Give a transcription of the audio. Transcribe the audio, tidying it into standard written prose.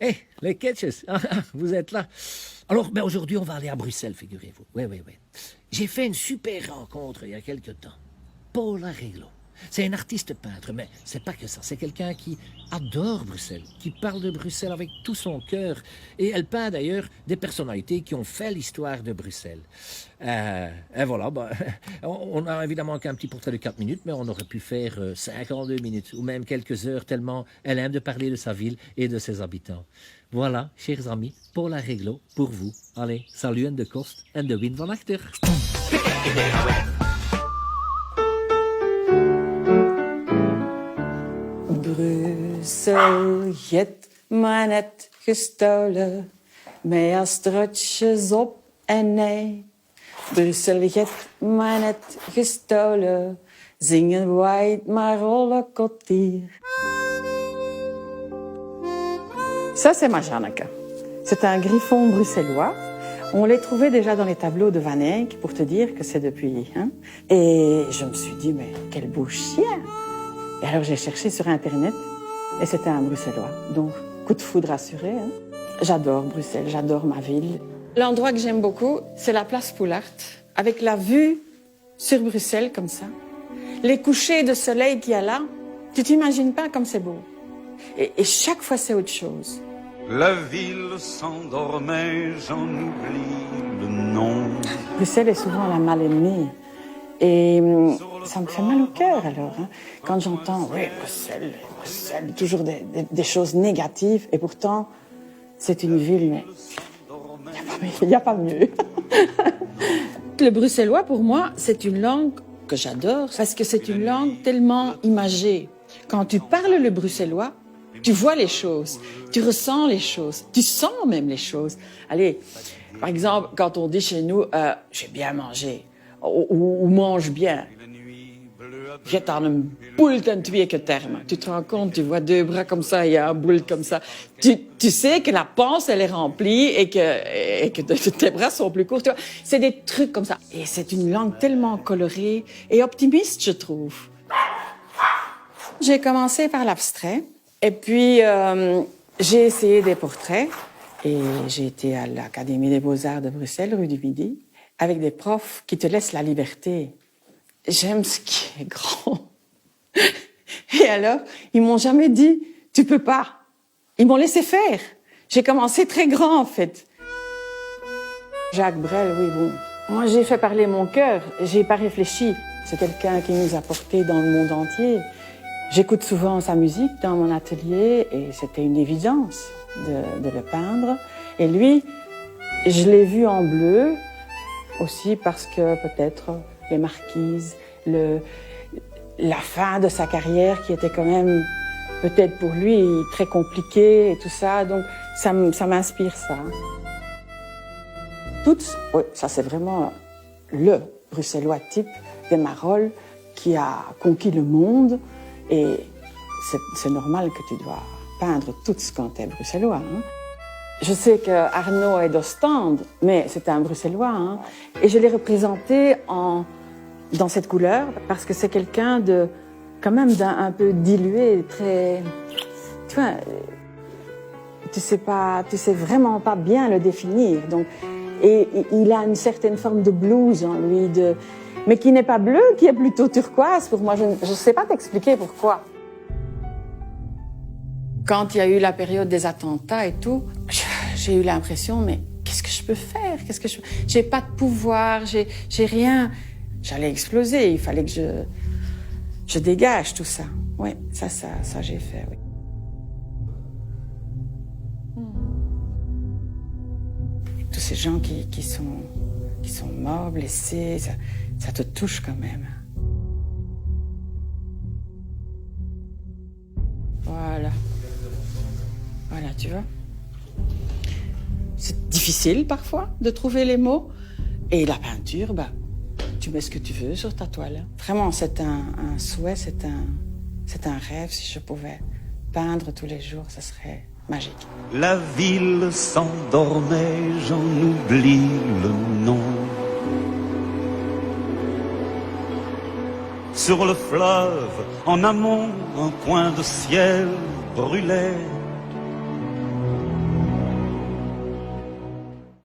Hé, les Ketches, vous êtes là. Alors, ben aujourd'hui, on va aller à Bruxelles, figurez-vous. Oui. J'ai fait une super rencontre il y a quelque temps. Paula Reglo. C'est un artiste peintre, mais c'est pas que ça. C'est quelqu'un qui adore Bruxelles, qui parle de Bruxelles avec tout son cœur. Et elle peint d'ailleurs des personnalités qui ont fait l'histoire de Bruxelles. Et voilà, on a évidemment qu'un petit portrait de 4 minutes, mais on aurait pu faire 52 minutes ou même quelques heures, tellement elle aime de parler de sa ville et de ses habitants. Voilà, chers amis, Paula Reglo, pour vous. Allez, salut en de kost en de wind van achter. Brussel het mij net gestolen, mij als trotjes op en nee. Brussel het mij net gestolen, zingen wij maar rolle kotier. Ça, c'est ma Janneke. C'est un griffon bruxellois. On les trouvait déjà dans les tableaux de Van Eyck, pour te dire que c'est depuis. Et je me suis dit, mais quel beau chien! Et alors j'ai cherché sur Internet, et c'était un Bruxellois. Donc, coup de foudre assuré. J'adore Bruxelles, j'adore ma ville. L'endroit que j'aime beaucoup, c'est la place Poulart, avec la vue sur Bruxelles comme ça. Les couchers de soleil qu'il y a là, tu t'imagines pas comme c'est beau. Et chaque fois, c'est autre chose. La ville s'endormait, j'en oublie le nom. Bruxelles est souvent la mal-aimée. Et ça me fait mal au cœur alors, quand j'entends oui, Bruxelles, toujours des choses négatives. Et pourtant, c'est une ville, mais il n'y a pas mieux. Le bruxellois, pour moi, c'est une langue que j'adore parce que c'est une langue tellement imagée. Quand tu parles le bruxellois, tu vois les choses, tu ressens les choses, tu sens même les choses. Allez, par exemple, quand on dit chez nous « j'ai bien mangé », ou mange bien. Je t'en een boule ten twee terme. Tu te rends compte, tu vois 2 bras comme ça, il y a un boule comme ça. Tu sais que la panse, elle est remplie et que tes bras sont plus courts. C'est des trucs comme ça. Et c'est une langue tellement colorée et optimiste, je trouve. J'ai commencé par l'abstrait et puis j'ai essayé des portraits et j'ai été à l'Académie des Beaux-Arts de Bruxelles, rue du Midi, avec des profs qui te laissent la liberté. J'aime ce qui est grand. Et alors, ils m'ont jamais dit, tu peux pas. Ils m'ont laissé faire. J'ai commencé très grand, en fait. Jacques Brel, oui, bon. Moi, j'ai fait parler mon cœur. J'ai pas réfléchi. C'est quelqu'un qui nous a portés dans le monde entier. J'écoute souvent sa musique dans mon atelier et c'était une évidence de le peindre. Et lui, je l'ai vu en bleu, aussi parce que peut-être les marquises, la fin de sa carrière qui était quand même peut-être pour lui très compliquée et tout ça, donc ça m'inspire ça. Toutes, oui, ça c'est vraiment le bruxellois type des Marolles qui a conquis le monde et c'est normal que tu dois peindre tout ce quand t'es bruxellois. Je sais que Arnaud est d'Ostende, mais c'est un Bruxellois. Et je l'ai représenté dans cette couleur parce que c'est quelqu'un de, quand même, un peu dilué, très, tu vois, tu sais vraiment pas bien le définir. Donc, et il a une certaine forme de blues en lui, mais qui n'est pas bleu, qui est plutôt turquoise pour moi. Je ne sais pas t'expliquer pourquoi. Quand il y a eu la période des attentats et tout, j'ai eu l'impression, mais qu'est-ce que je peux faire? J'ai pas de pouvoir, j'ai rien. J'allais exploser, il fallait que je dégage tout ça. Oui, ça j'ai fait, oui. Et tous ces gens qui sont morts, blessés, ça te touche quand même. Voilà. Voilà, tu vois. C'est difficile parfois de trouver les mots. Et la peinture, tu mets ce que tu veux sur ta toile. Vraiment, c'est un souhait, c'est un rêve. Si je pouvais peindre tous les jours, ce serait magique. La ville s'endormait, j'en oublie le nom. Sur le fleuve, en amont, un coin de ciel brûlait.